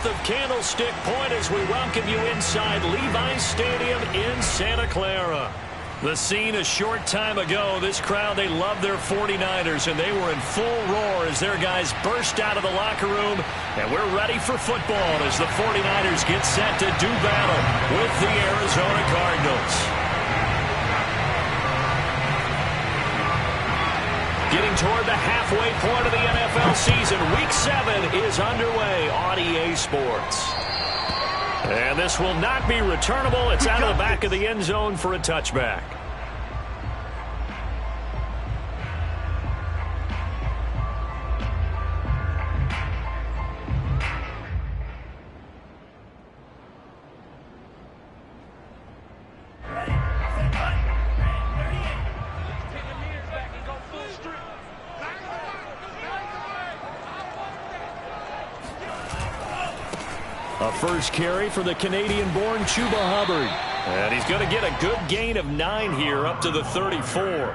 of Candlestick Point as we welcome you inside Levi's Stadium in Santa Clara. The scene a short time ago, this crowd, they love their 49ers, and they were in full roar as their guys burst out of the locker room. And we're ready for football as the 49ers get set to do battle with the Arizona Cardinals. Getting toward the halfway point of the NFL season, Week 7 is underway on EA Sports. And this will not be returnable. It's out of the back of the end zone for a touchback. A first carry for the Canadian-born Chuba Hubbard. And he's going to get a good gain of 9 here up to the 34.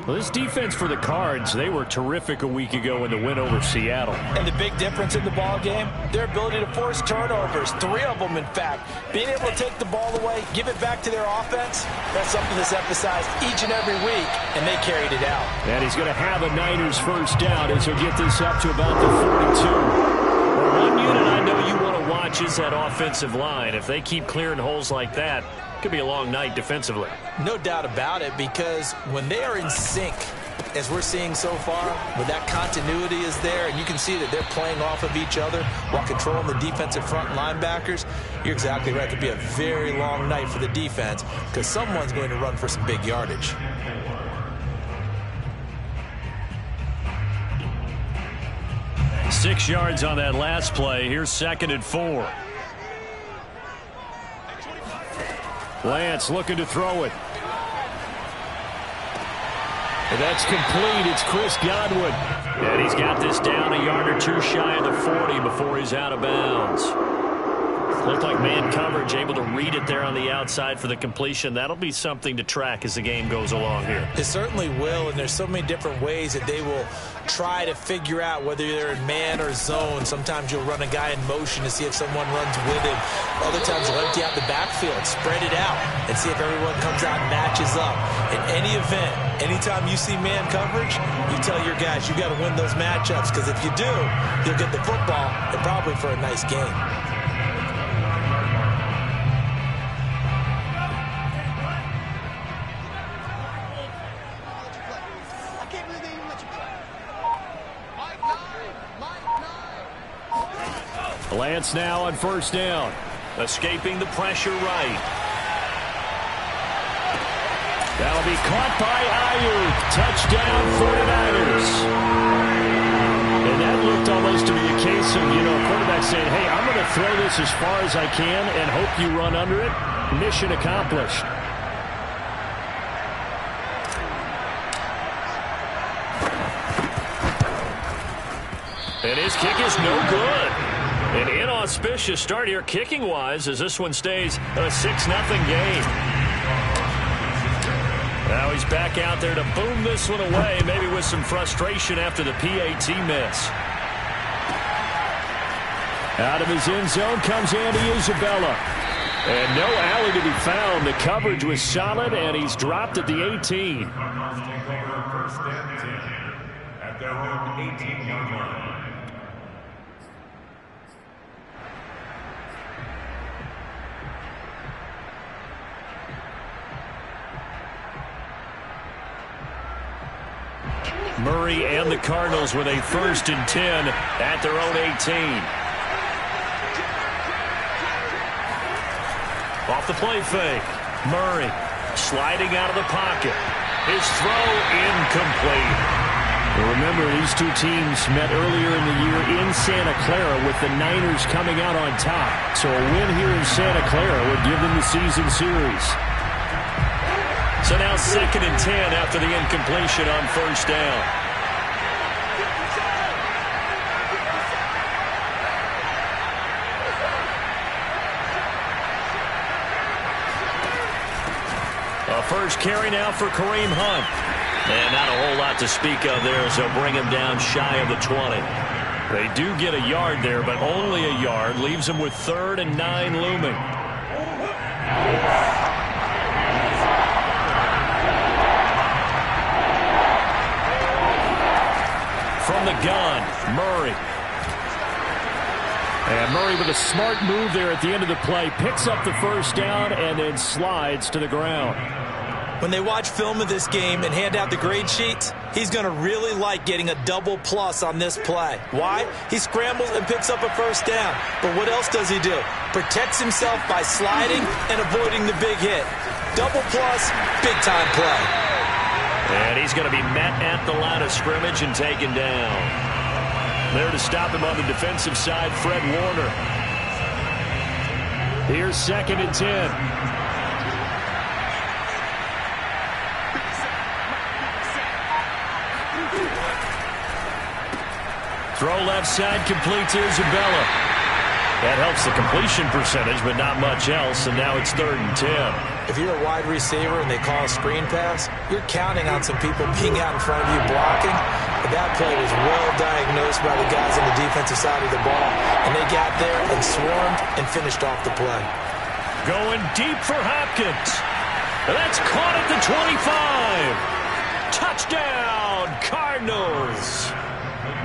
Well, this defense for the Cards, they were terrific a week ago in the win over Seattle. And the big difference in the ball game, their ability to force turnovers, 3 of them in fact. Being able to take the ball away, give it back to their offense, that's something that's emphasized each and every week, and they carried it out. And he's going to have a Niners first down as he'll get this up to about the 42. Well, one unit I know you want to watch is that offensive line. If they keep clearing holes like that, it could be a long night defensively. No doubt about it, because when they are in sync, as we're seeing so far, where that continuity is there, and you can see that they're playing off of each other while controlling the defensive front linebackers, you're exactly right. It could be a very long night for the defense because someone's going to run for some big yardage. Six yards on that last play. Here's 2nd and 4. Lance looking to throw it. And that's complete. It's Chris Godwin. And he's got this down a yard or 2 shy of the 40 before he's out of bounds. Looked like man coverage, able to read it there on the outside for the completion. That'll be something to track as the game goes along here. It certainly will, and there's so many different ways that they will try to figure out whether they're in man or zone. Sometimes you'll run a guy in motion to see if someone runs with him. Other times you'll empty out the backfield, spread it out, and see if everyone comes out and matches up. In any event, anytime you see man coverage, you tell your guys you got to win those matchups, because if you do, you'll get the football and probably for a nice game. Lance now on first down. Escaping the pressure right. That'll be caught by Ayuk. Touchdown 49ers. And that looked almost to be a case of, a quarterback saying, hey, I'm going to throw this as far as I can and hope you run under it. Mission accomplished. And his kick is no good. An inauspicious start here kicking-wise as this one stays a 6-0 game. Now he's back out there to boom this one away, maybe with some frustration after the PAT miss. Out of his end zone comes Andy Isabella. And no alley to be found. The coverage was solid, and he's dropped at the 18. First and 10 at their own 18-yard line. Murray and the Cardinals with a 1st and 10 at their own 18. Off the play fake. Murray sliding out of the pocket. His throw incomplete. Well, remember, these two teams met earlier in the year in Santa Clara with the Niners coming out on top. So a win here in Santa Clara would give them the season series. So now 2nd and 10 after the incompletion on first down. A first carry now for Kareem Hunt. And not a whole lot to speak of there, so bring him down shy of the 20. They do get a yard there, but only a yard. Leaves them with 3rd and 9 looming. From the gun, Murray. And Murray with a smart move there at the end of the play. Picks up the first down and then slides to the ground. When they watch film of this game and hand out the grade sheets, he's going to really like getting a double plus on this play. Why? He scrambles and picks up a first down. But what else does he do? Protects himself by sliding and avoiding the big hit. Double plus, big-time play. And he's going to be met at the line of scrimmage and taken down. There to stop him on the defensive side, Fred Warner. Here's 2nd and 10. Throw left side, complete to Isabella. That helps the completion percentage, but not much else, and now it's 3rd and 10. If you're a wide receiver and they call a screen pass, you're counting on some people being out in front of you blocking. But that play was well diagnosed by the guys on the defensive side of the ball, and they got there and swarmed and finished off the play. Going deep for Hopkins. That's caught at the 25. Touchdown, Cardinals.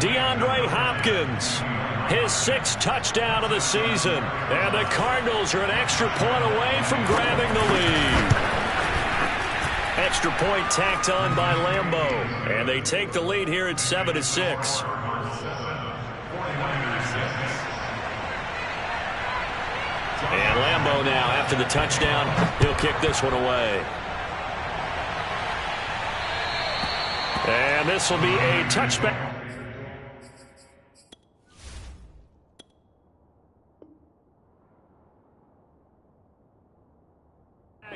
DeAndre Hopkins, his 6th touchdown of the season. And the Cardinals are an extra point away from grabbing the lead. Extra point tacked on by Lambeau. And they take the lead here at 7-6. And Lambeau now, after the touchdown, he'll kick this one away. And this will be a touchback.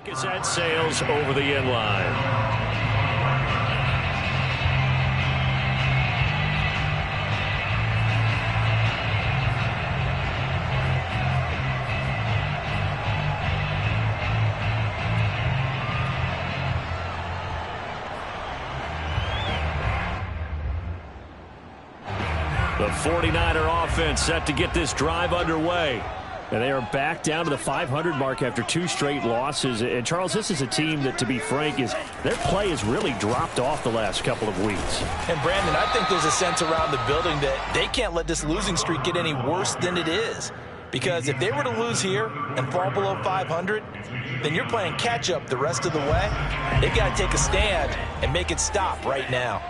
As that sails over the end line. The 49er offense set to get this drive underway. And they are back down to the 500 mark after 2 straight losses. And, Charles, this is a team that, to be frank, their play has really dropped off the last couple of weeks. And, Brandon, I think there's a sense around the building that they can't let this losing streak get any worse than it is. Because if they were to lose here and fall below 500, then you're playing catch-up the rest of the way. They've got to take a stand and make it stop right now.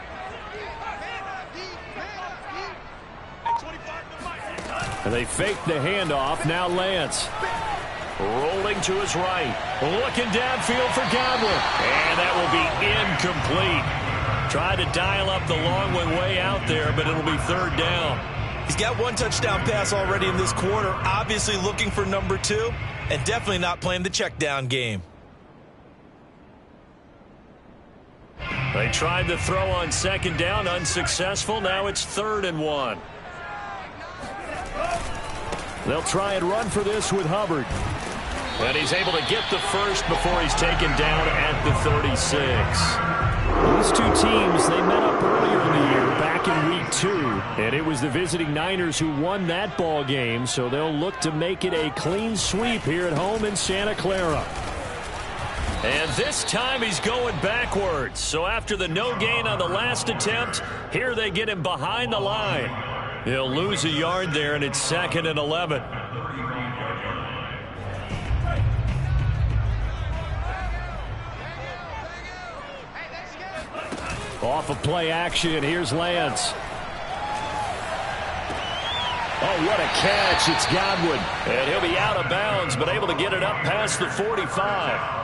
And they fake the handoff. Now Lance. Rolling to his right. Looking downfield for Godwin. And that will be incomplete. Tried to dial up the long one way out there, but it'll be 3rd down. He's got 1 touchdown pass already in this quarter. Obviously looking for number 2. And definitely not playing the check down game. They tried to throw on 2nd down. Unsuccessful. Now it's 3rd and 1. They'll try and run for this with Hubbard. And he's able to get the first before he's taken down at the 36. These two teams, they met up earlier in the year, back in week 2. And it was the visiting Niners who won that ball game, so they'll look to make it a clean sweep here at home in Santa Clara. And this time he's going backwards. So after the no gain on the last attempt, here they get him behind the line. He'll lose a yard there, and it's 2nd and 11. Off of play action, here's Lance. Oh, what a catch. It's Godwin. And he'll be out of bounds, but able to get it up past the 45.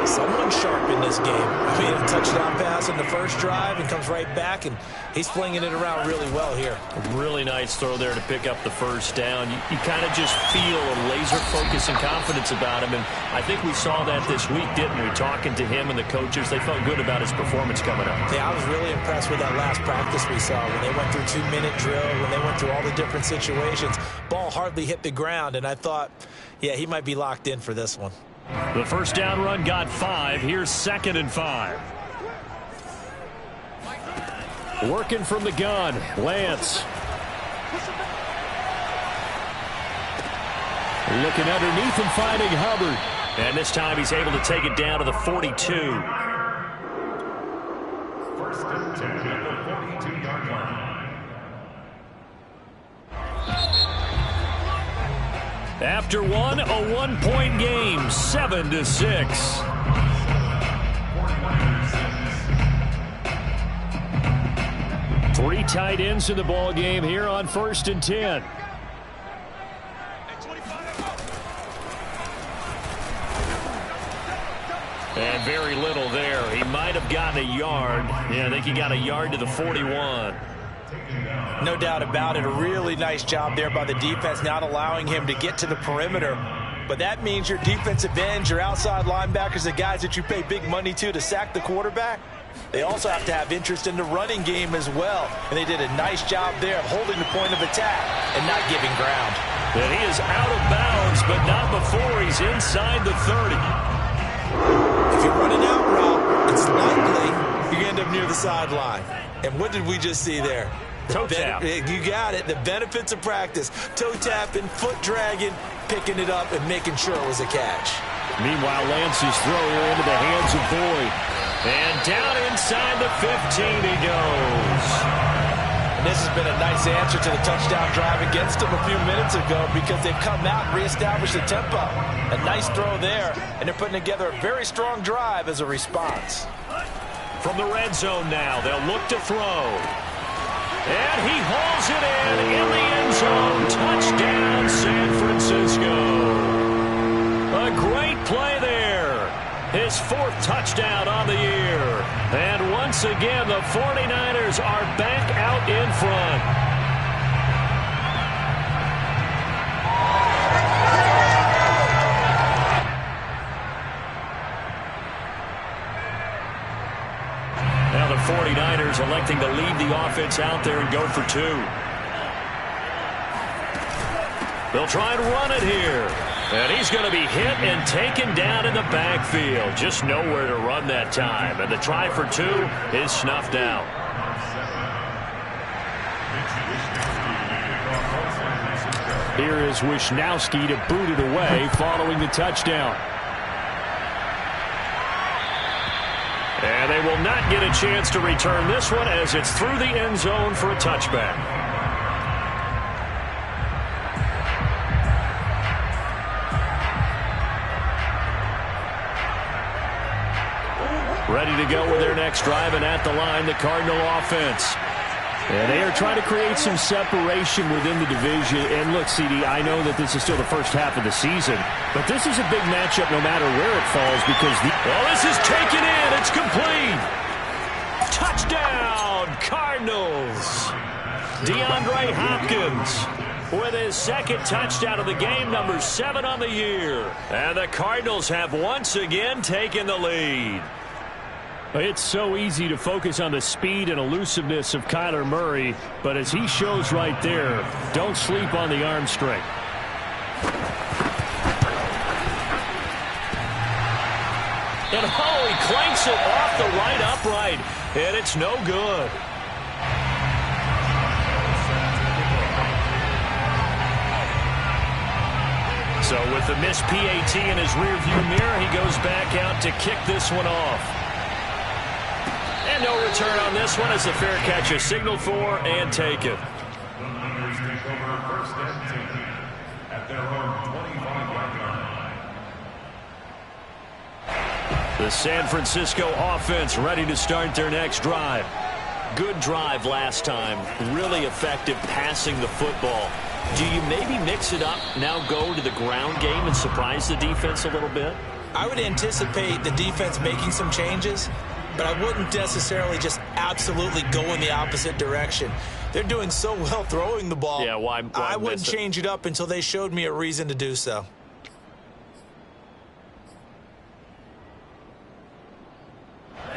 Someone sharp in this game. I mean, a touchdown pass in the first drive and comes right back, and he's flinging it around really well here. A really nice throw there to pick up the first down. You kind of just feel a laser focus and confidence about him, and I think we saw that this week, didn't we? Talking to him and the coaches, they felt good about his performance coming up. Yeah, I was really impressed with that last practice we saw when they went through 2-minute drill, when they went through all the different situations. Ball hardly hit the ground, and I thought, yeah, he might be locked in for this one. The first down run got 5. Here's 2nd and 5. Working from the gun. Lance Looking underneath and finding Hubbard. And this time he's able to take it down to the 42. First and 10 at the 42-yard line. After one, a one-point game, 7-6. Three tight ends in the ball game here on 1st and 10. And very little there. He might have gotten a yard. Yeah, I think he got a yard to the 41. No doubt about it. A really nice job there by the defense, not allowing him to get to the perimeter. But that means your defensive ends, your outside linebackers, the guys that you pay big money to sack the quarterback, they also have to have interest in the running game as well. And they did a nice job there of holding the point of attack and not giving ground. And he is out of bounds, but not before he's inside the 30. If you're running out route, it's likely you end up near the sideline. And what did we just see there? Toe tap. You got it. The benefits of practice. Toe tapping, foot dragging, picking it up, and making sure it was a catch. Meanwhile, Lance's throw here into the hands of Boyd. And down inside the 15 he goes. And this has been a nice answer to the touchdown drive against them a few minutes ago because they've come out and reestablished the tempo. A nice throw there, and they're putting together a very strong drive as a response. From the red zone now, they'll look to throw. And he hauls it in the end zone. Touchdown, San Francisco. A great play there. His 4th touchdown on the year. And once again, the 49ers are back out in front. Now the 49ers electing to leave the offense out there and go for 2. They'll try and run it here. And he's going to be hit and taken down in the backfield. Just nowhere to run that time. And the try for 2 is snuffed out. Here is Wishnowski to boot it away following the touchdown. And they will not get a chance to return this one as it's through the end zone for a touchback. Ready to go with their next drive, and at the line, the Cardinal offense. And they are trying to create some separation within the division. And look, CD, I know that this is still the first half of the season, but this is a big matchup no matter where it falls because this is taken in. It's complete. Touchdown, Cardinals. DeAndre Hopkins with his 2nd touchdown of the game, number 7 on the year. And the Cardinals have once again taken the lead. It's so easy to focus on the speed and elusiveness of Kyler Murray, but as he shows right there, don't sleep on the arm strength. And he clanks it off the right upright, and it's no good. So with the missed PAT in his rearview mirror, he goes back out to kick this one off. And no return on this one as the fair catch is signaled for and taken. The Niners take over 1st and 10 at their own 25-yard line. The San Francisco offense ready to start their next drive. Good drive last time. Really effective passing the football. Do you maybe mix it up, now go to the ground game and surprise the defense a little bit? I would anticipate the defense making some changes, but I wouldn't necessarily just absolutely go in the opposite direction. They're doing so well throwing the ball. Yeah, why I wouldn't change it up until they showed me a reason to do so.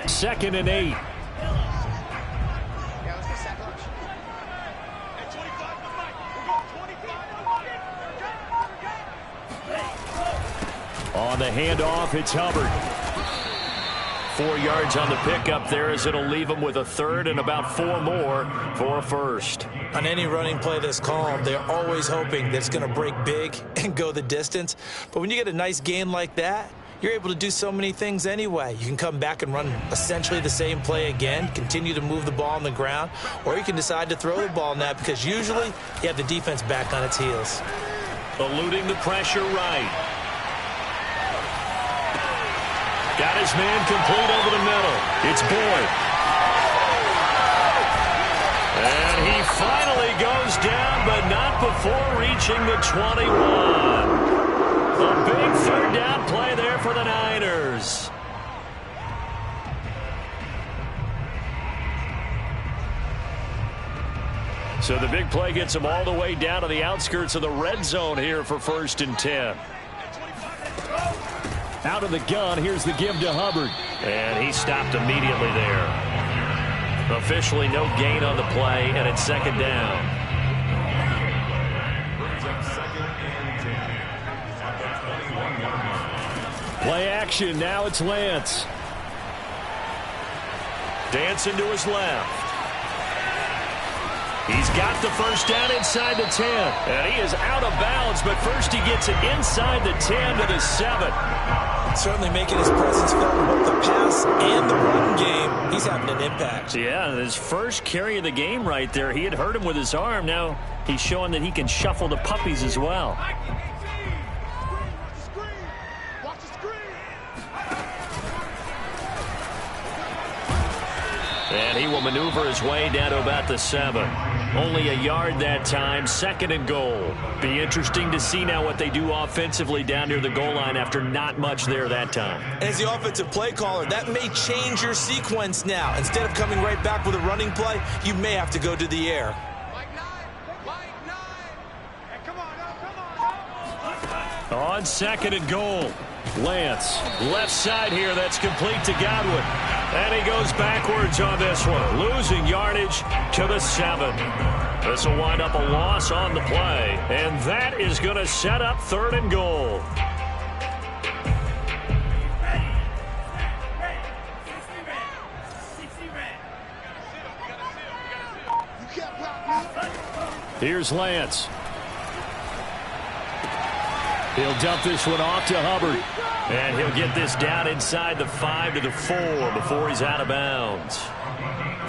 Second and 8. On the handoff, it's Hubbard. 4 yards on the pickup there, as it'll leave them with a third and about 4 more for a first. On any running play that's called, they're always hoping that it's going to break big and go the distance. But when you get a nice gain like that, you're able to do so many things anyway. You can come back and run essentially the same play again, continue to move the ball on the ground, or you can decide to throw the ball in that, because usually you have the defense back on its heels. Eluding the pressure right. Got his man complete over the middle. It's Boyd. And he finally goes down, but not before reaching the 21. A big third down play there for the Niners. So the big play gets him all the way down to the outskirts of the red zone here for 1st and 10. Out of the gun, here's the give to Hubbard. And he stopped immediately there. Officially no gain on the play, and it's 2nd down. Play action, now it's Lance. Dancing to his left. He's got the first down inside the 10. And he is out of bounds, but first he gets it inside the 10 to the 7. Certainly making his presence felt in both the pass and the run game. He's having an impact. Yeah, his first carry of the game right there. He had hurt him with his arm. Now he's showing that he can shuffle the puppies as well. And he will maneuver his way down to about the 7. Only a yard that time, 2nd and goal. Be interesting to see now what they do offensively down near the goal line after not much there that time. As the offensive play caller, that may change your sequence now. Instead of coming right back with a running play, you may have to go to the air. On 2nd and goal, Lance, left side here, that's complete to Godwin. And he goes backwards on this one, losing yardage to the 7. This will wind up a loss on the play, and that is going to set up 3rd and goal. Here's Lance. He'll dump this one off to Hubbard. And he'll get this down inside the 5 to the 4 before he's out of bounds.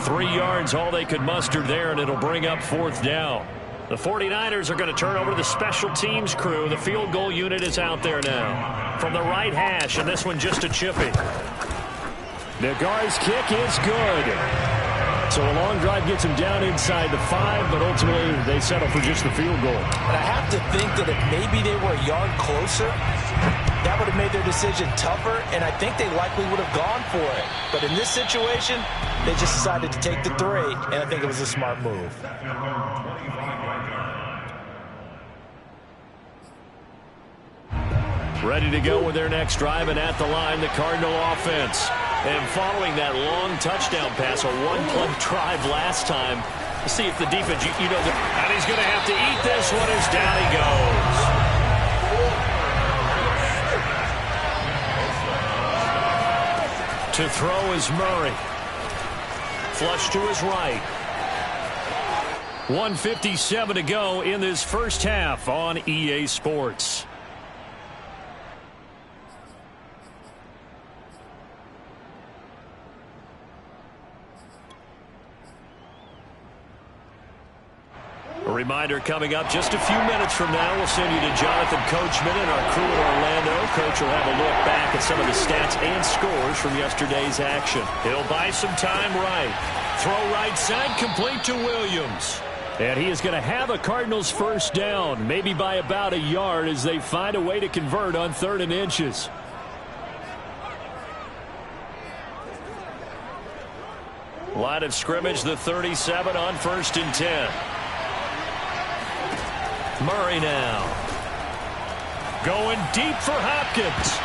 3 yards, all they could muster there, and it'll bring up 4th down. The 49ers are going to turn over to the special teams crew. The field goal unit is out there now. From the right hash, and this one just a chippy. Nagar's kick is good. So a long drive gets him down inside the 5, but ultimately they settle for just the field goal. And I have to think that if maybe they were a yard closer, that would have made their decision tougher, and I think they likely would have gone for it. But in this situation, they just decided to take the 3, and I think it was a smart move. Ready to go with their next drive, and at the line, the Cardinal offense. And following that long touchdown pass, a one-play drive last time, to see if the defense, and he's going to have to eat this one as down he goes. To throw is Murray. Flush to his right. 1:57 to go in this first half on EA Sports. A reminder coming up just a few minutes from now, we'll send you to Jonathan Coachman and our crew in Orlando. Coach will have a look back at some of the stats and scores from yesterday's action. He'll buy some time right. Throw right side, complete to Williams. And he is going to have a Cardinals first down, maybe by about a yard as they find a way to convert on 3rd and inches. Line of scrimmage, the 37 on 1st and 10. Murray now. Going deep for Hopkins.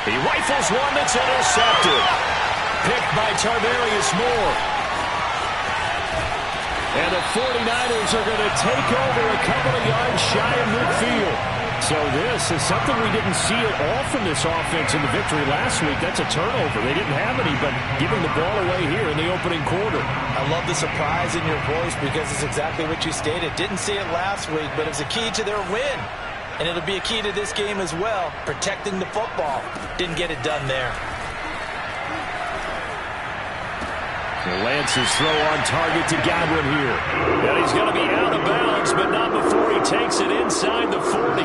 He rifles one that's intercepted. Picked by Tarvarius Moore. And the 49ers are going to take over a couple of yards shy of midfield. So this is something we didn't see at all from this offense in the victory last week. That's a turnover. They didn't have any, but giving the ball away here in the opening quarter. I love the surprise in your voice because it's exactly what you stated. Didn't see it last week, but it's a key to their win. And it'll be a key to this game as well, protecting the football. Didn't get it done there. Lance's throw on target to Godwin here. And he's going to be out of bounds, but not before he takes it inside the 40.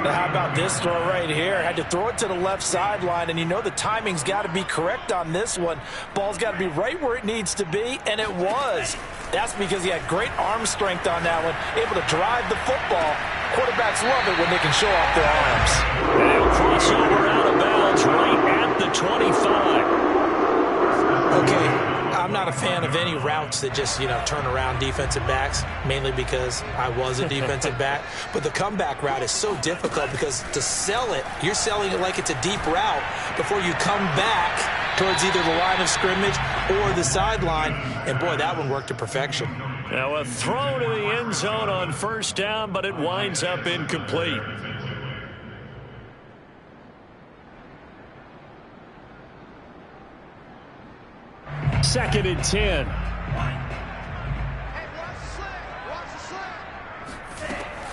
Now how about this throw right here? Had to throw it to the left sideline, and you know the timing's got to be correct on this one. Ball's got to be right where it needs to be, and it was. That's because he had great arm strength on that one, able to drive the football. Quarterbacks love it when they can show off their arms. And he'll cross over out of bounds right at the 25. Okay, I'm not a fan of any routes that just, turn around defensive backs, mainly because I was a defensive back. But the comeback route is so difficult because to sell it, you're selling it like it's a deep route before you come back towards either the line of scrimmage or the sideline. And, boy, that one worked to perfection. Now a throw to the end zone on first down, but it winds up incomplete. Second and 10.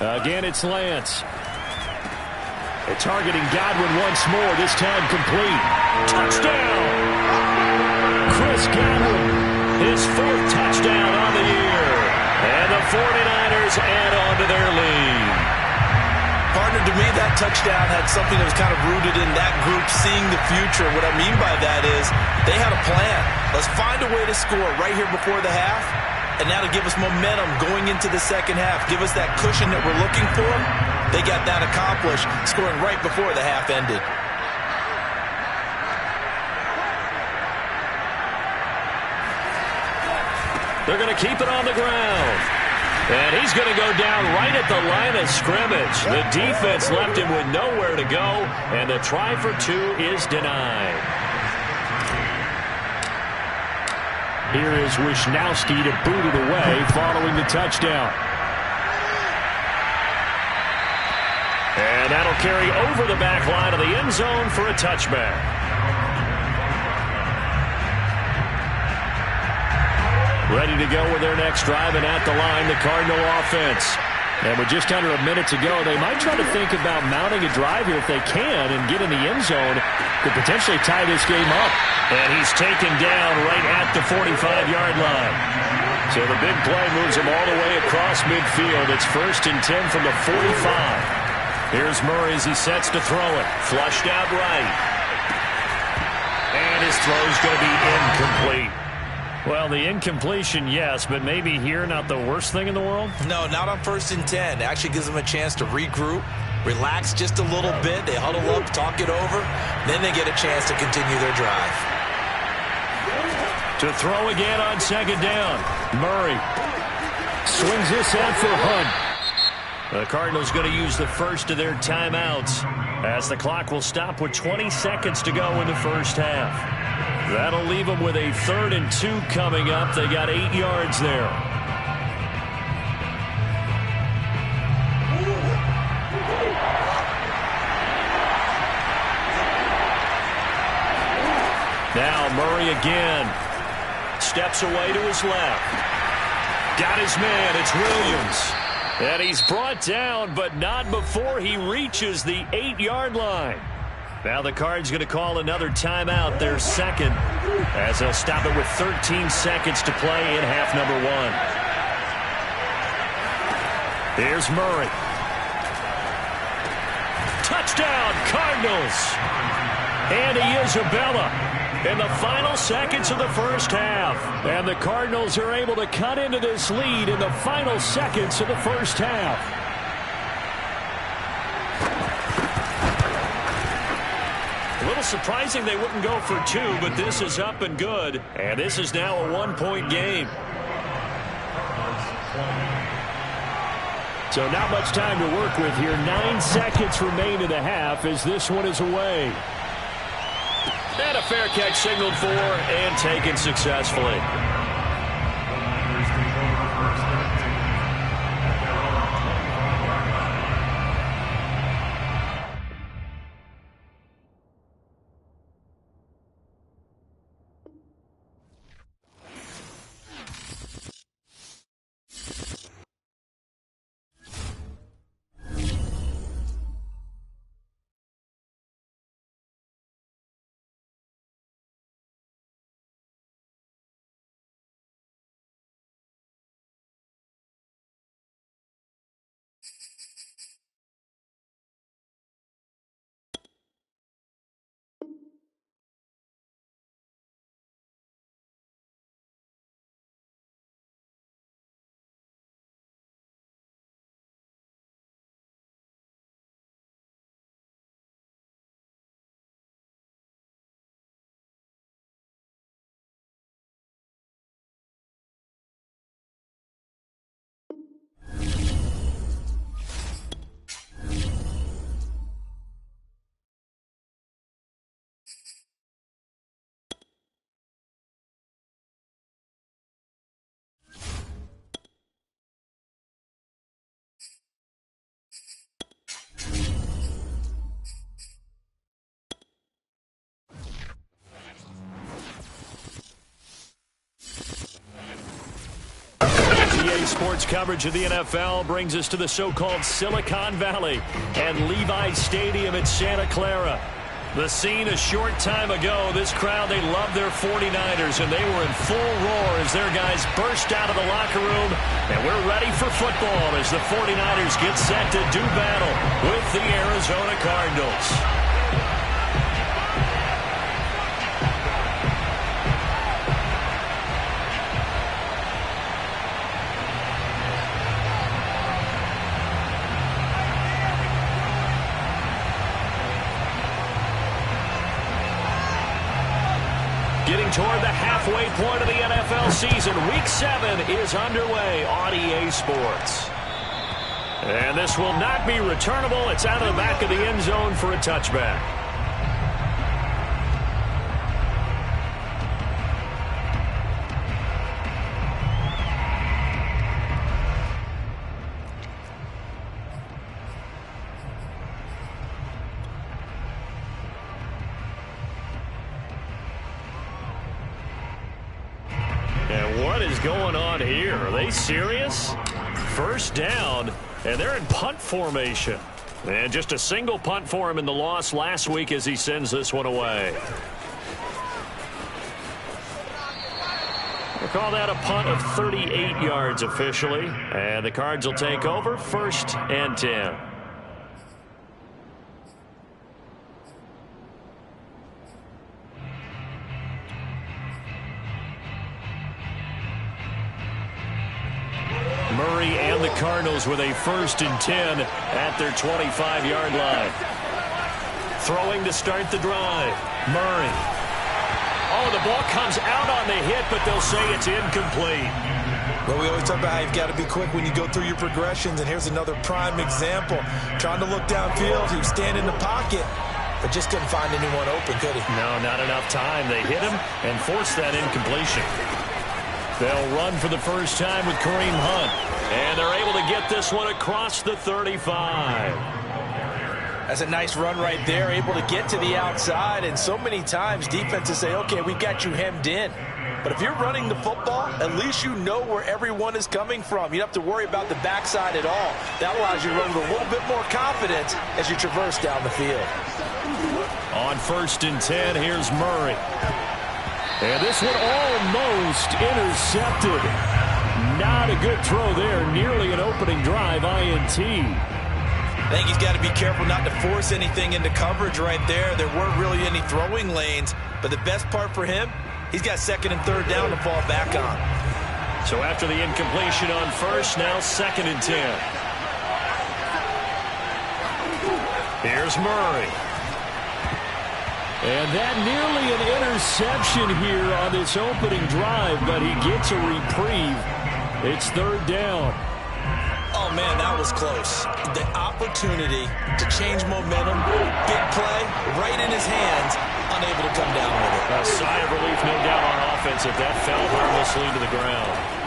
Again, it's Lance. They're targeting Godwin once more, this time complete. Touchdown! Chris Godwin, his fourth touchdown on the year. And the 49ers add on to their lead. Partner, to me, that touchdown had something that was kind of rooted in that group seeing the future. What I mean by that is they had a plan. Let's find a way to score right here before the half, and that'll give us momentum going into the second half. Give us that cushion that we're looking for. They got that accomplished, scoring right before the half ended. They're going to keep it on the ground. And he's going to go down right at the line of scrimmage. The defense left him with nowhere to go, and the try for two is denied. Here is Wisnowski to boot it away following the touchdown. And that'll carry over the back line of the end zone for a touchback. Ready to go with their next drive, and at the line, the Cardinal offense. And with just under a minute to go, they might try to think about mounting a drive here if they can and get in the end zone to potentially tie this game up. And he's taken down right at the 45-yard line. So the big play moves him all the way across midfield. It's 1st and 10 from the 45. Here's Murray as he sets to throw it. Flushed out right. And his throw's going to be incomplete. Well, the incompletion, yes, but maybe here not the worst thing in the world? No, not on 1st and 10. It actually gives them a chance to regroup, relax just a little bit. They huddle up, talk it over. Then they get a chance to continue their drive. To throw again on second down. Murray swings this out for Hunt. The Cardinals going to use the first of their timeouts as the clock will stop with 20 seconds to go in the first half. That'll leave them with a 3rd and 2 coming up. They got 8 yards there. Now Murray again. Steps away to his left. Got his man. It's Williams. And he's brought down, but not before he reaches the 8-yard line. Now the Cards going to call another timeout, their second, as they'll stop it with 13 seconds to play in half number 1. Here's Murray. Touchdown, Cardinals. Andy Isabella in the final seconds of the first half. And the Cardinals are able to cut into this lead in the final seconds of the first half. A little surprising they wouldn't go for 2, but this is up and good. And this is now a 1-point game. So not much time to work with here. 9 seconds remain in the half as this one is away. And a fair catch signaled for and taken successfully. RDA Sports coverage of the NFL brings us to the so-called Silicon Valley and Levi's Stadium in Santa Clara. The scene a short time ago, this crowd, they loved their 49ers, and they were in full roar as their guys burst out of the locker room. And we're ready for football as the 49ers get set to do battle with the Arizona Cardinals. Getting toward the halfway point of the NFL season. Week 7 is underway on EA Sports. And this will not be returnable. It's out of the back of the end zone for a touchback. And what is going on here? Are they serious? First down, and they're in punt formation. And just a single punt for him in the loss last week as he sends this one away. We'll call that a punt of 38 yards officially. And the Cards will take over, 1st and 10. Murray and the Cardinals with a 1st and 10 at their 25-yard line. Throwing to start the drive. Murray. Oh, the ball comes out on the hit, but they'll say it's incomplete. Well, we always talk about how you've got to be quick when you go through your progressions, and here's another prime example. Trying to look downfield, he was standing in the pocket, but just couldn't find anyone open, could he? No, not enough time. They hit him and forced that incompletion. They'll run for the first time with Kareem Hunt. And they're able to get this one across the 35. That's a nice run right there, able to get to the outside. And so many times defenses say, okay, we've got you hemmed in. But if you're running the football, at least you know where everyone is coming from. You don't have to worry about the backside at all. That allows you to run with a little bit more confidence as you traverse down the field. On 1st and 10, here's Murray. And this one almost intercepted. Not a good throw there. Nearly an opening drive INT. I think he's got to be careful not to force anything into coverage right there. There weren't really any throwing lanes. But the best part for him, he's got 2nd and 3rd down to fall back on. So after the incompletion on 1st, now 2nd and 10. Here's Murray. And that nearly an interception here on this opening drive, but he gets a reprieve. It's 3rd down. Oh, man, that was close. The opportunity to change momentum, big play, right in his hands, unable to come down with it. A sigh of relief, no doubt, on offense if that fell harmlessly to the ground.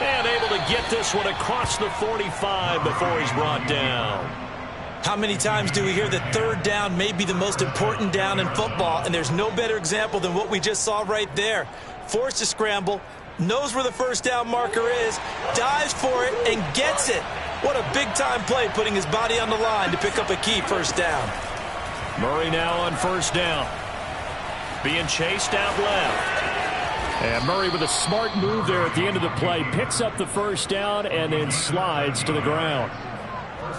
And able to get this one across the 45 before he's brought down. How many times do we hear that 3rd down may be the most important down in football, and there's no better example than what we just saw right there. Forced to scramble, knows where the 1st down marker is, dives for it, and gets it. What a big-time play, putting his body on the line to pick up a key 1st down. Murray now on 1st down. Being chased out left. And Murray with a smart move there at the end of the play. Picks up the 1st down and then slides to the ground.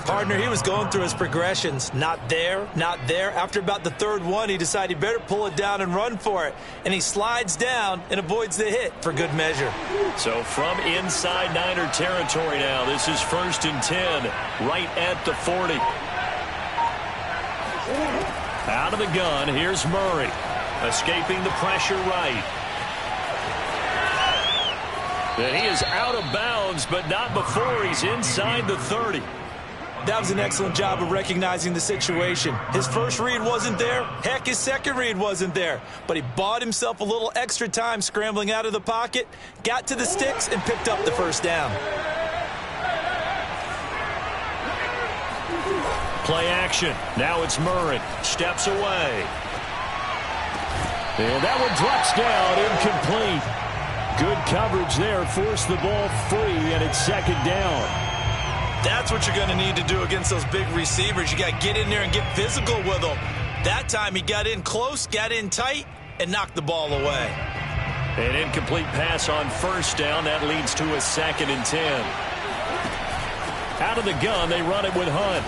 Partner, he was going through his progressions. Not there, not there. After about the 3rd one, he decided he better pull it down and run for it. And he slides down and avoids the hit for good measure. So from inside Niner territory now, this is 1st and 10, right at the 40. Out of the gun, here's Murray. Escaping the pressure right. And he is out of bounds, but not before he's inside the 30. That was an excellent job of recognizing the situation. His first read wasn't there. Heck, his second read wasn't there. But he bought himself a little extra time scrambling out of the pocket, got to the sticks, and picked up the 1st down. Play action. Now it's Murray. Steps away. And that one drops down, incomplete. Good coverage there, forced the ball free, and it's second down. That's what you're going to need to do against those big receivers. You got to get in there and get physical with them. That time he got in close, got in tight, and knocked the ball away. An incomplete pass on first down. That leads to a 2nd and 10. Out of the gun, they run it with Hunt.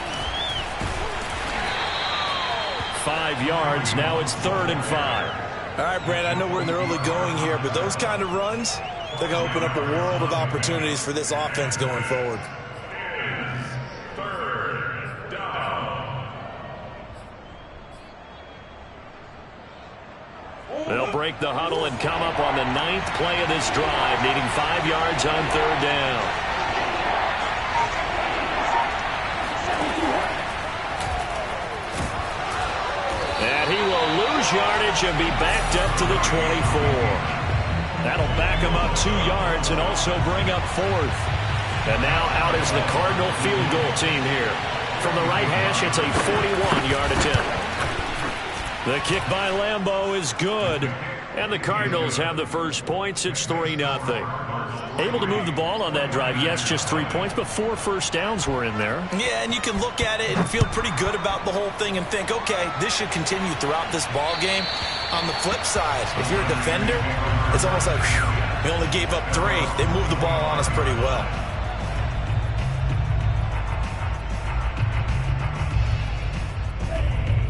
5 yards. Now it's 3rd and 5. All right, Brad, I know we're in the early going here, but those kind of runs, they're going to open up a world of opportunities for this offense going forward. They'll break the huddle and come up on the 9th play of this drive, needing 5 yards on 3rd down. And he will lose yardage and be backed up to the 24. That'll back him up 2 yards and also bring up 4th. And now out is the Cardinal field goal team here. From the right hash, it's a 41-yard attempt. The kick by Lambeau is good. And the Cardinals have the first points. It's 3-0. Able to move the ball on that drive. Yes, just 3 points, but 4 first downs were in there. Yeah, and you can look at it and feel pretty good about the whole thing and think, okay, this should continue throughout this ball game. On the flip side, if you're a defender, it's almost like, whew, we only gave up 3. They moved the ball on us pretty well.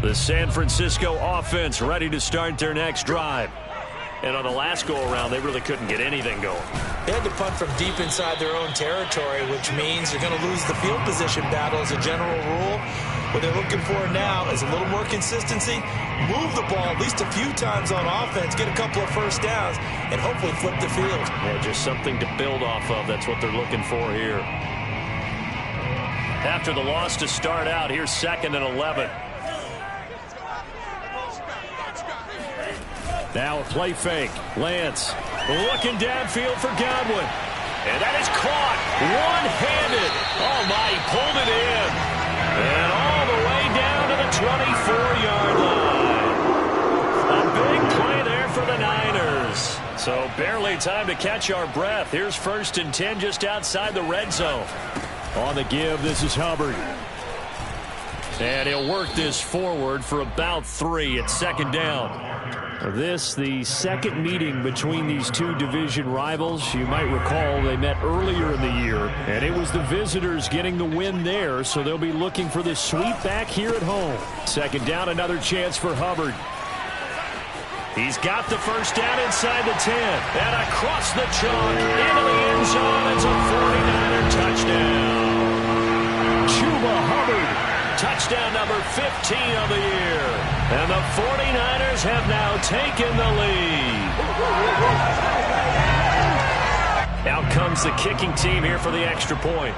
The San Francisco offense ready to start their next drive. And on the last go-around, they really couldn't get anything going. They had to punt from deep inside their own territory, which means you're going to lose the field position battle as a general rule. What they're looking for now is a little more consistency, move the ball at least a few times on offense, get a couple of first downs, and hopefully flip the field. Yeah, just something to build off of. That's what they're looking for here. After the loss to start out, here's 2nd and 11. Now a play fake. Lance looking downfield for Godwin. And that is caught one-handed. Oh, my, he pulled it in. And all the way down to the 24-yard line. A big play there for the Niners. So barely time to catch our breath. Here's 1st and 10 just outside the red zone. On the give, this is Hubbard. And he'll work this forward for about 3 at 2nd down. This, the second meeting between these two division rivals. You might recall they met earlier in the year, and it was the visitors getting the win there, so they'll be looking for the sweep back here at home. 2nd down, another chance for Hubbard. He's got the first down inside the 10, and across the chalk into the end zone. It's a 49er touchdown. Chuba Hubbard. Touchdown number 15 of the year. And the 49ers have now taken the lead. Out comes the kicking team here for the extra point.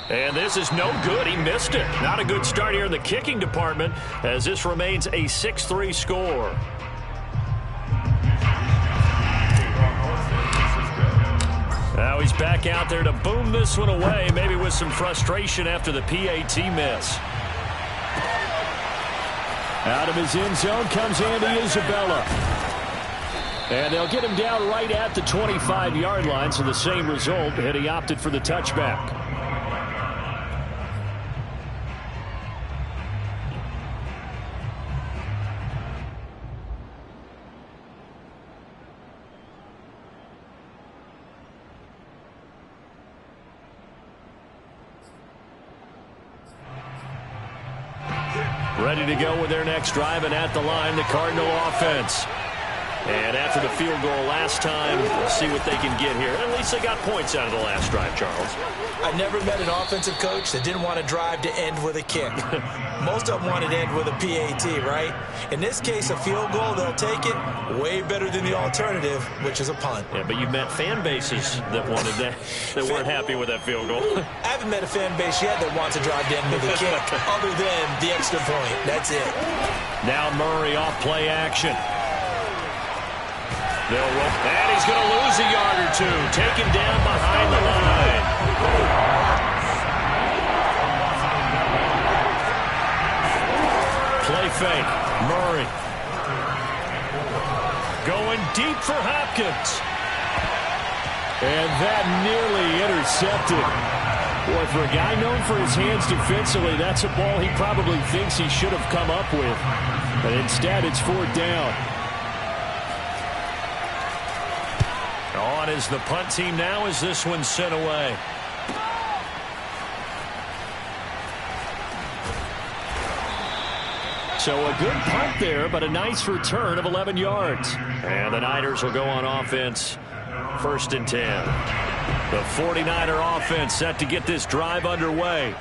And this is no good. He missed it. Not a good start here in the kicking department as this remains a 6-3 score. Now he's back out there to boom this one away, maybe with some frustration after the PAT miss. Out of his end zone comes Andy Isabella. And they'll get him down right at the 25-yard line, so the same result, and he opted for the touchback. Ready to go with their next drive, and at the line, the Cardinal offense. And after the field goal last time, we'll see what they can get here. At least they got points out of the last drive, Charles. I never met an offensive coach that didn't want to drive to end with a kick. Most of them wanted to end with a PAT, right? In this case, a field goal, they'll take it. Way better than the alternative, which is a punt. Yeah, but you met fan bases that wanted that, that weren't happy with that field goal. I haven't met a fan base yet that wants to drive to end with a kick, other than the extra point. That's it. Now Murray off play action. They'll roll, and he's going to lose a yard or two. Taken down behind the line. deep for Hopkins. And that nearly intercepted. Boy, for a guy known for his hands defensively, that's a ball he probably thinks he should have come up with. But instead, it's 4th down. On is the punt team now as this one's sent away. So a good punt there, but a nice return of 11 yards. And the Niners will go on offense. 1st and 10. The 49er offense set to get this drive underway.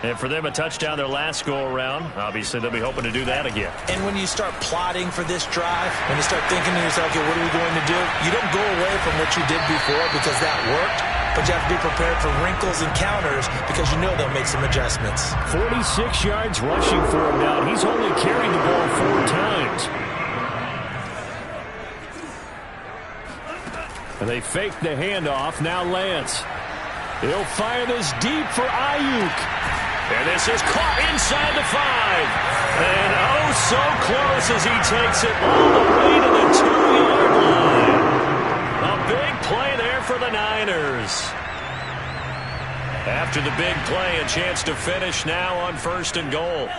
And for them, a touchdown their last go-around. Obviously, they'll be hoping to do that again. And when you start plotting for this drive, when you start thinking to yourself, okay, what are we going to do? You don't go away from what you did before because that worked. But you have to be prepared for wrinkles and counters because you know they'll make some adjustments. 46 yards rushing for him now. He's only carried the ball 4 times. And they fake the handoff. Now Lance. He'll fire this deep for Ayuk. And this is caught inside the 5. And oh, so close as he takes it all the way to the 2-yard line. A big play there for the Niners. After the big play, a chance to finish now on 1st and goal.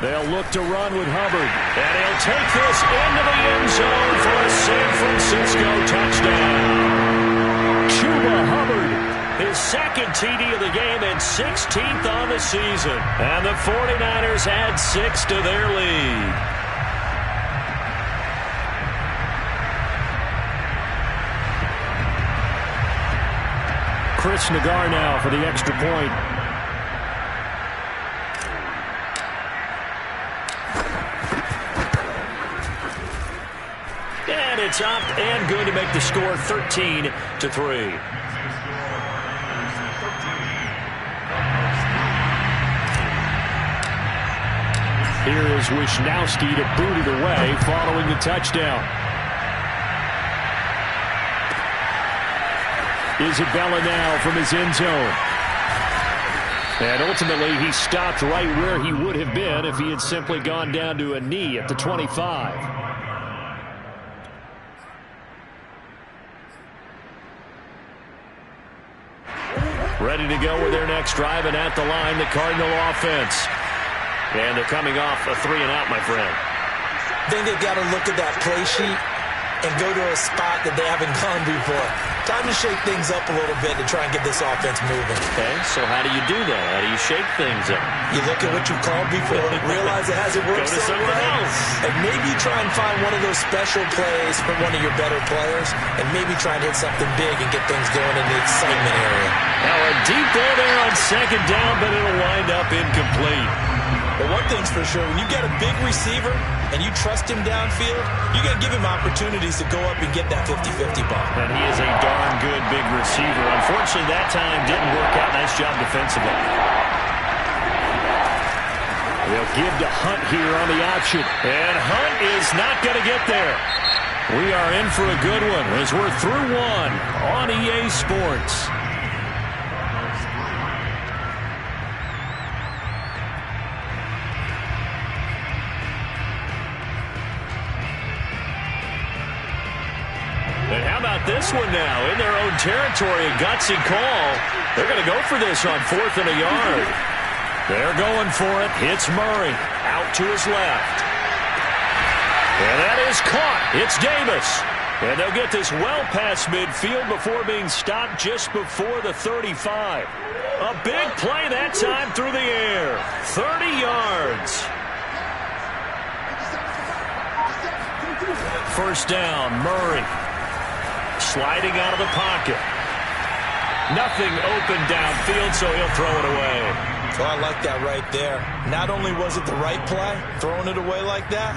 They'll look to run with Hubbard. And he'll take this into the end zone for a San Francisco touchdown. Chuba Hubbard, his 2nd TD of the game and 16th on the season. And the 49ers add 6 to their lead. Chris Nagar now for the extra point. And it's up and good to make the score 13-3. Here is Wisnowski to boot it away following the touchdown. Isabella now from his end zone. And ultimately, he stopped right where he would have been if he had simply gone down to a knee at the 25. Ready to go with their next drive, and at the line, the Cardinal offense. And they're coming off a 3-and-out, my friend. I think they've got to look at that play sheet and go to a spot that they haven't gone before. Time to shake things up a little bit to try and get this offense moving. Okay, so how do you do that? How do you shake things up? You look at what you've called before, realize it hasn't worked so well, else. and maybe try and find one of those special plays from one of your better players, and maybe try and hit something big and get things going in the excitement area. Now a deep ball there on 2nd down, but it'll wind up incomplete. But one thing's for sure, when you get a big receiver and you trust him downfield, you got to give him opportunities to go up and get that 50-50 ball. And he is a darn good big receiver. Unfortunately, that time didn't work out. Nice job defensively. They'll give to Hunt here on the option. And Hunt is not going to get there. We are in for a good one as we're through one on EA Sports. And how about this one now? In their own territory, a gutsy call. They're going to go for this on 4th and a yard. They're going for it. It's Murray out to his left. And that is caught. It's Davis. And they'll get this well past midfield before being stopped just before the 35. A big play that time through the air. 30 yards. 1st down, Murray. Sliding out of the pocket. Nothing open downfield, so he'll throw it away. Well, I like that right there. Not only was it the right play, throwing it away like that,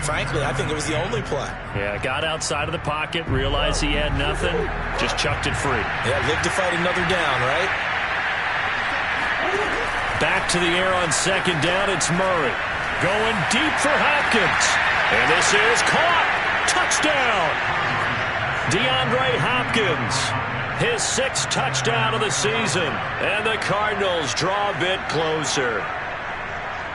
frankly, I think it was the only play. Yeah, got outside of the pocket, realized he had nothing, just chucked it free. Yeah, live to fight another down, right? Back to the air on 2nd down, it's Murray. Going deep for Hopkins. And this is caught. Touchdown. DeAndre Hopkins, his 6th touchdown of the season, and the Cardinals draw a bit closer.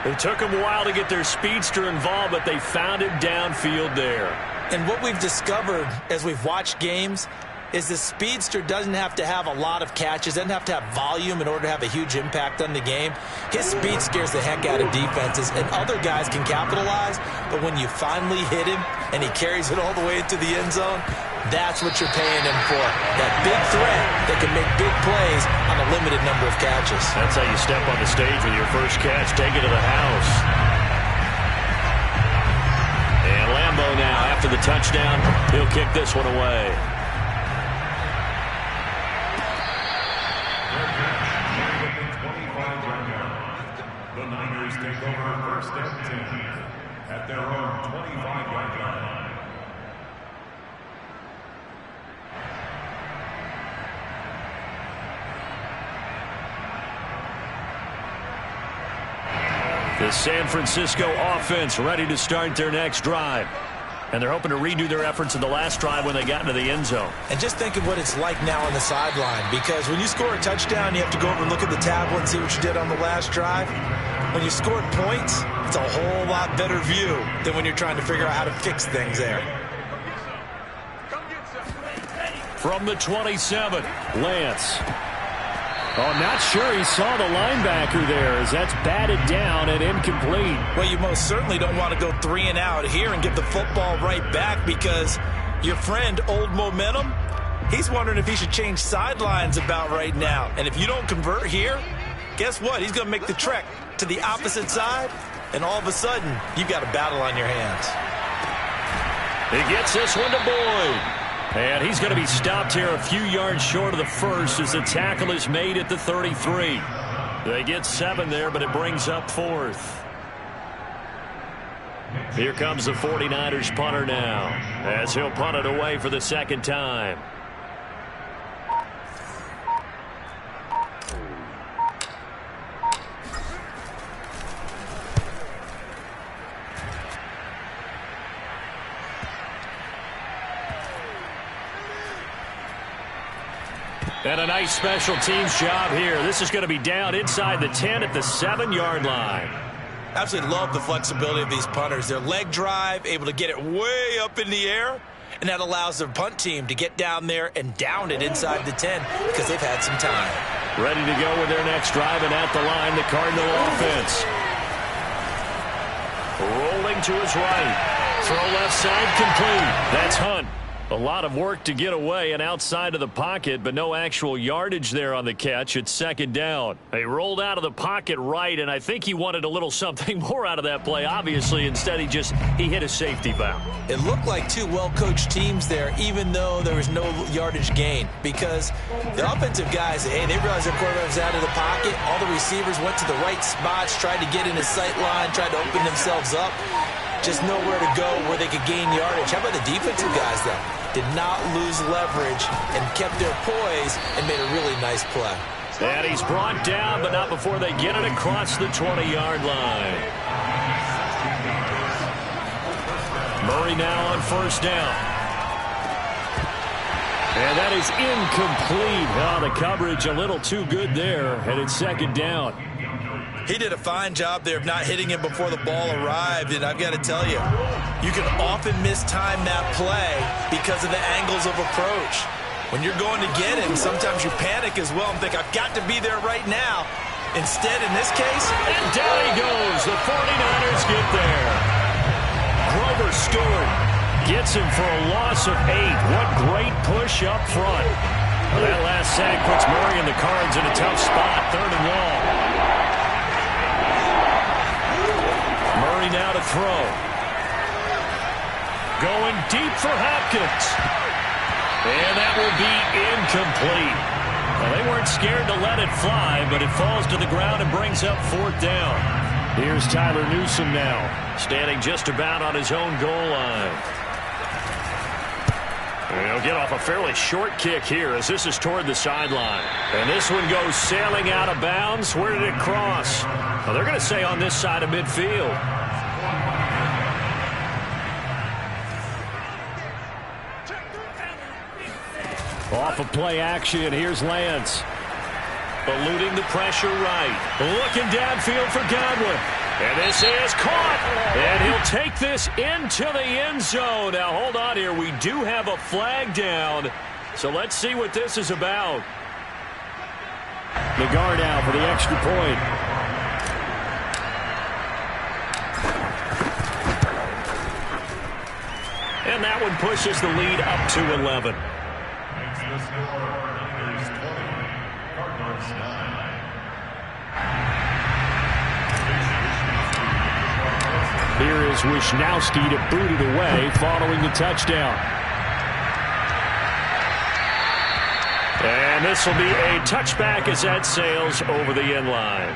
It took them a while to get their speedster involved, but they found it downfield there. And what we've discovered as we've watched games is the speedster doesn't have to have a lot of catches, doesn't have to have volume in order to have a huge impact on the game. His speed scares the heck out of defenses, and other guys can capitalize, but when you finally hit him and he carries it all the way into the end zone, that's what you're paying him for. That big threat that can make big plays on a limited number of catches. That's how you step on the stage with your first catch. Take it to the house. And Lambo now, after the touchdown, he'll kick this one away. The Niners take over first and 10 at their own 25-yard line. The San Francisco offense ready to start their next drive. And they're hoping to redo their efforts in the last drive when they got into the end zone. And just think of what it's like now on the sideline, because when you score a touchdown, you have to go over and look at the tablet and see what you did on the last drive. When you scored points, it's a whole lot better view than when you're trying to figure out how to fix things there. From the 27, Lance. Oh, not sure he saw the linebacker there as that's batted down and incomplete. Well, you most certainly don't want to go 3 and out here and give the football right back, because your friend, Old Momentum, he's wondering if he should change sidelines about right now. And if you don't convert here, guess what? He's going to make the trek to the opposite side, and all of a sudden, you've got a battle on your hands. He gets this one to Boyd. And he's going to be stopped here a few yards short of the first as the tackle is made at the 33. They get 7 there, but it brings up 4th. Here comes the 49ers punter now, as he'll punt it away for the second time. And a nice special teams job here. This is going to be down inside the 10 at the 7-yard line. Absolutely love the flexibility of these punters. Their leg drive, able to get it way up in the air, and that allows their punt team to get down there and down it inside the 10 because they've had some time. Ready to go with their next drive, and at the line, the Cardinal offense. Rolling to his right. Throw left side complete. That's Hunt. A lot of work to get away and outside of the pocket, but no actual yardage there on the catch. It's second down. They rolled out of the pocket right, and I think he wanted a little something more out of that play, obviously. Instead, he hit a safety valve. It looked like two well-coached teams there, even though there was no yardage gain, because the offensive guys, hey, they realized their quarterback was out of the pocket. All the receivers went to the right spots, tried to get in his sight line, tried to open themselves up. Just nowhere to go where they could gain yardage. How about the defensive guys, though? Did not lose leverage and kept their poise and made a really nice play. And he's brought down, but not before they get it across the 20-yard line. Murray now on first down. And that is incomplete. Oh, the coverage a little too good there, and it's second down. He did a fine job there of not hitting him before the ball arrived, and I've got to tell you, you can often mistime that play because of the angles of approach. When you're going to get him, sometimes you panic as well and think, I've got to be there right now. Instead, in this case, and down he goes. The 49ers get there. Grover Stewart gets him for a loss of 8. What great push up front. Well, that last sack puts Murray and the Cards in a tough spot, 3rd and long. Murray now to throw. Going deep for Hopkins. And that will be incomplete. Well, they weren't scared to let it fly, but it falls to the ground and brings up 4th down. Here's Tyler Newsome now, standing just about on his own goal line. And he'll get off a fairly short kick here as this is toward the sideline. And this one goes sailing out of bounds. Where did it cross? Well, they're going to say on this side of midfield. Off of play action, here's Lance. Eluding the pressure right. Looking downfield for Godwin. And this is caught. And he'll take this into the end zone. Now, hold on here. We do have a flag down. So let's see what this is about. The guard out for the extra point. And that one pushes the lead up to 11. Makes the score Niners 20, Cardinals 9. Here is Wisnowski to boot it away following the touchdown. And this will be a touchback as that sails over the end line.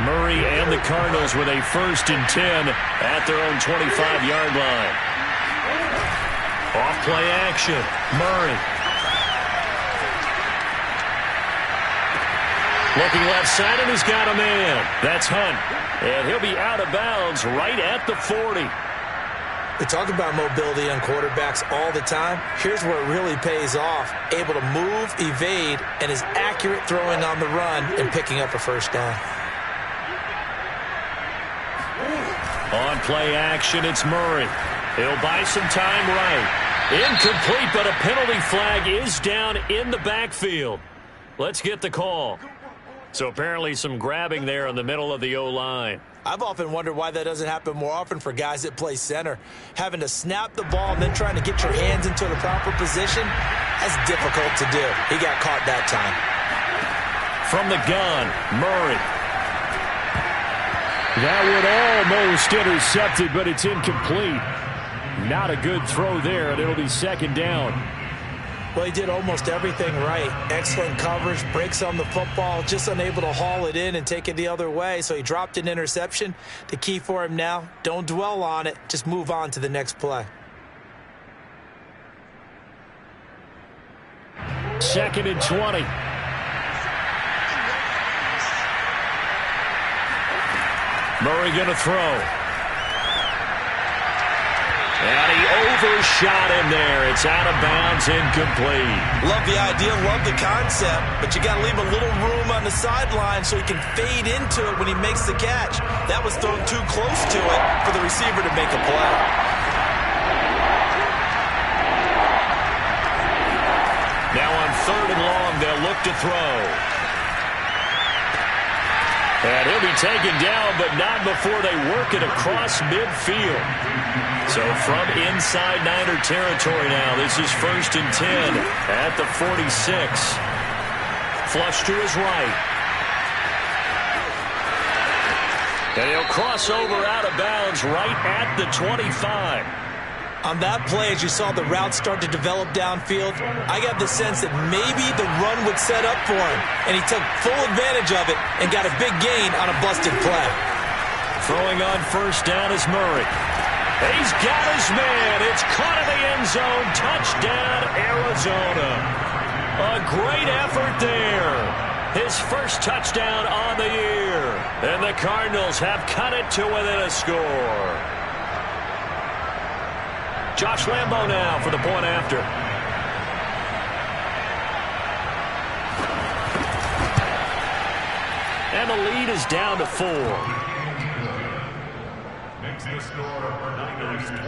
Murray and the Cardinals with a 1st and 10 at their own 25-yard line. Off play action. Murray. Looking left side, and he's got a man. That's Hunt. And he'll be out of bounds right at the 40. We talk about mobility on quarterbacks all the time. Here's where it really pays off. Able to move, evade, and is accurate throwing on the run and picking up a 1st down. On play action, it's Murray. He'll buy some time right. Incomplete, but a penalty flag is down in the backfield. Let's get the call. So apparently some grabbing there in the middle of the O-line. I've often wondered why that doesn't happen more often for guys that play center. Having to snap the ball and then trying to get your hands into the proper position, that's difficult to do. He got caught that time. From the gun, Murray. That one almost intercepted, but it's incomplete. Not a good throw there, and it'll be 2nd down. Well, he did almost everything right. Excellent coverage, breaks on the football, just unable to haul it in and take it the other way, so he dropped an interception. The key for him now, don't dwell on it, just move on to the next play. 2nd and 20. Murray going to throw. And he overshot him there. It's out of bounds, incomplete. Love the idea, love the concept, but you got to leave a little room on the sideline so he can fade into it when he makes the catch. That was thrown too close to it for the receiver to make a play. Now on 3rd and long, they'll look to throw. And he'll be taken down, but not before they work it across midfield. So from inside Niner territory now, this is 1st and 10 at the 46. Flush to his right. And he'll cross over out of bounds right at the 25. On that play, as you saw the route start to develop downfield, I got the sense that maybe the run would set up for him, and he took full advantage of it and got a big gain on a busted play. Throwing on 1st down is Murray. He's got his man. It's caught in the end zone. Touchdown, Arizona. A great effort there. His 1st touchdown on the year. And the Cardinals have cut it to within a score. Josh Lambo now for the point after. And the lead is down to 4. Makes the score Niners 20,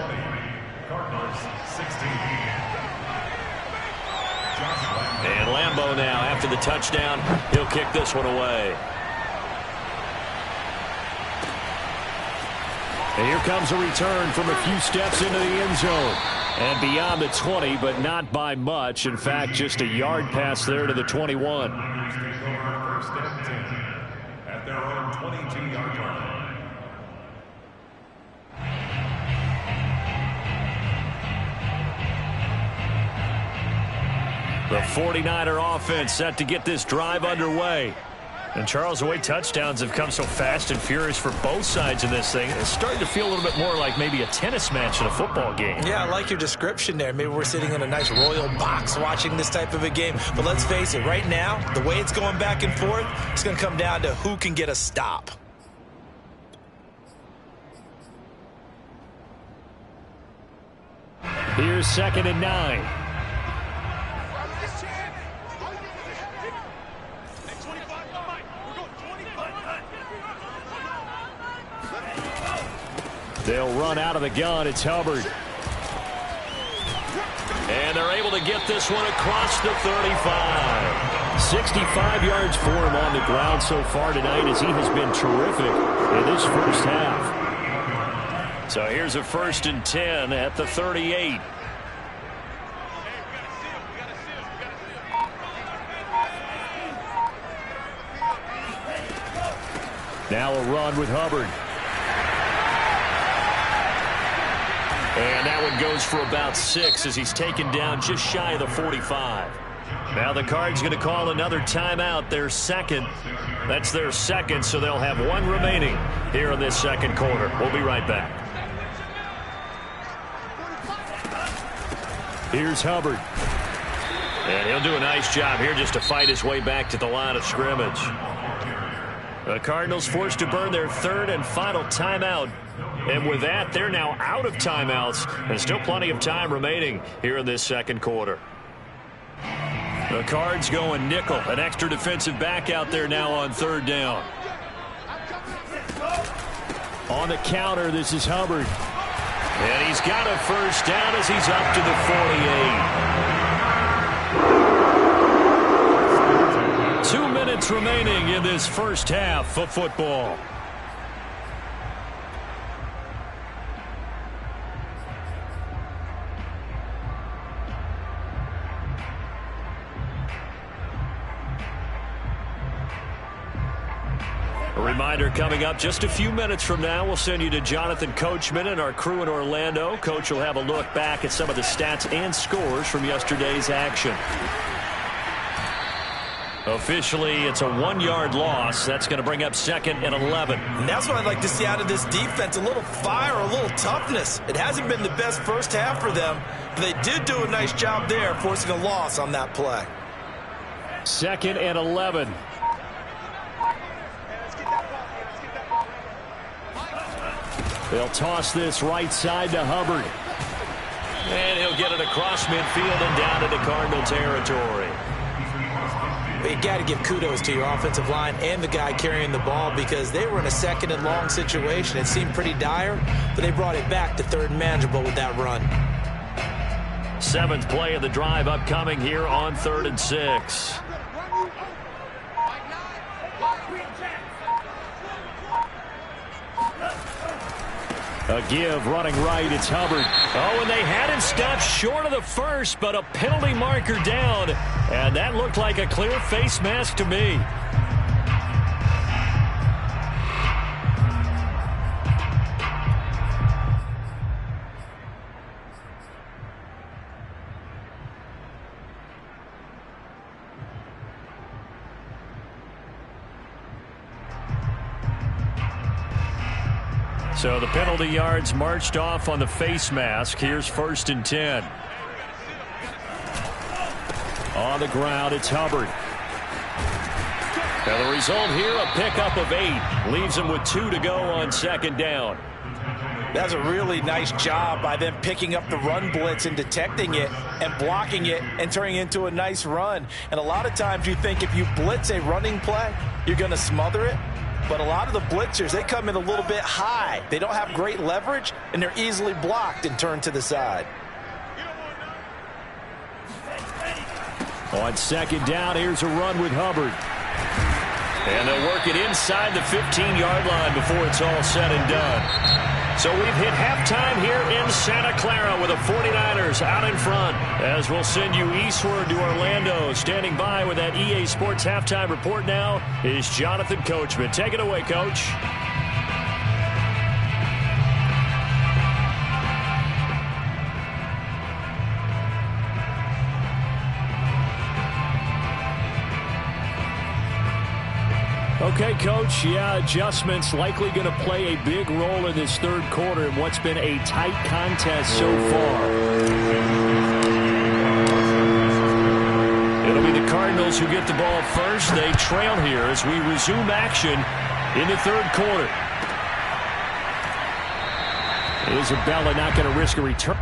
Cardinals 16. And Lambo now after the touchdown. He'll kick this one away. And here comes a return from a few steps into the end zone. And beyond the 20, but not by much. In fact, just a yard pass there to the 21. Niners take over 1st and 10 at their own 22-yard line. The 49er offense set to get this drive underway. And, Charles, the way touchdowns have come so fast and furious for both sides in this thing, it's starting to feel a little bit more like maybe a tennis match in a football game. Yeah, I like your description there. Maybe we're sitting in a nice royal box watching this type of a game. But let's face it, right now, the way it's going back and forth, it's going to come down to who can get a stop. Here's 2nd and 9. They'll run out of the gun. It's Hubbard. And they're able to get this one across the 35. 65 yards for him on the ground so far tonight as he has been terrific in this first half. So here's a 1st and 10 at the 38. Now a run with Hubbard. And that one goes for about 6 as he's taken down just shy of the 45. Now the Cards going to call another timeout, their second. That's their second, so they'll have one remaining here in this second quarter. We'll be right back. Here's Hubbard. And he'll do a nice job here just to fight his way back to the line of scrimmage. The Cardinals forced to burn their 3rd and final timeout. And with that, they're now out of timeouts. And still plenty of time remaining here in this second quarter. The Cards going nickel. An extra defensive back out there now on 3rd down. On the counter, this is Hubbard. And he's got a first down as he's up to the 48. 2 minutes remaining in this first half of football. A reminder coming up just a few minutes from now, we'll send you to Jonathan Coachman and our crew in Orlando. Coach will have a look back at some of the stats and scores from yesterday's action. Officially, it's a 1-yard loss. That's going to bring up 2nd and 11. And that's what I'd like to see out of this defense, a little fire, a little toughness. It hasn't been the best first half for them, but they did do a nice job there, forcing a loss on that play. 2nd and 11. They'll toss this right side to Hubbard. And he'll get it across midfield and down into Cardinal territory. You got to give kudos to your offensive line and the guy carrying the ball because they were in a 2nd and long situation. It seemed pretty dire, but they brought it back to 3rd and manageable with that run. 7th play of the drive upcoming here on 3rd and 6. A give running right, it's Hubbard. Oh, and they had him stopped short of the first, but a penalty marker down. And that looked like a clear face mask to me. So the penalty yards marched off on the face mask. Here's 1st and 10. On the ground, it's Hubbard. Now the result here, a pickup of 8. Leaves him with 2 to go on 2nd down. That's a really nice job by them picking up the run blitz and detecting it and blocking it and turning it into a nice run. And a lot of times you think if you blitz a running play, you're going to smother it. But a lot of the blitzers, they come in a little bit high. They don't have great leverage, and they're easily blocked and turned to the side. On 2nd down, here's a run with Hubbard. And they'll work it inside the 15-yard line before it's all said and done. So we've hit halftime here in Santa Clara with the 49ers out in front. As we'll send you eastward to Orlando. Standing by with that EA Sports halftime report now is Jonathan Coachman. Take it away, Coach. Okay, Coach, yeah, adjustments likely going to play a big role in this 3rd quarter in what's been a tight contest so far. It'll be the Cardinals who get the ball first. They trail here as we resume action in the 3rd quarter. Isabella not going to risk a return.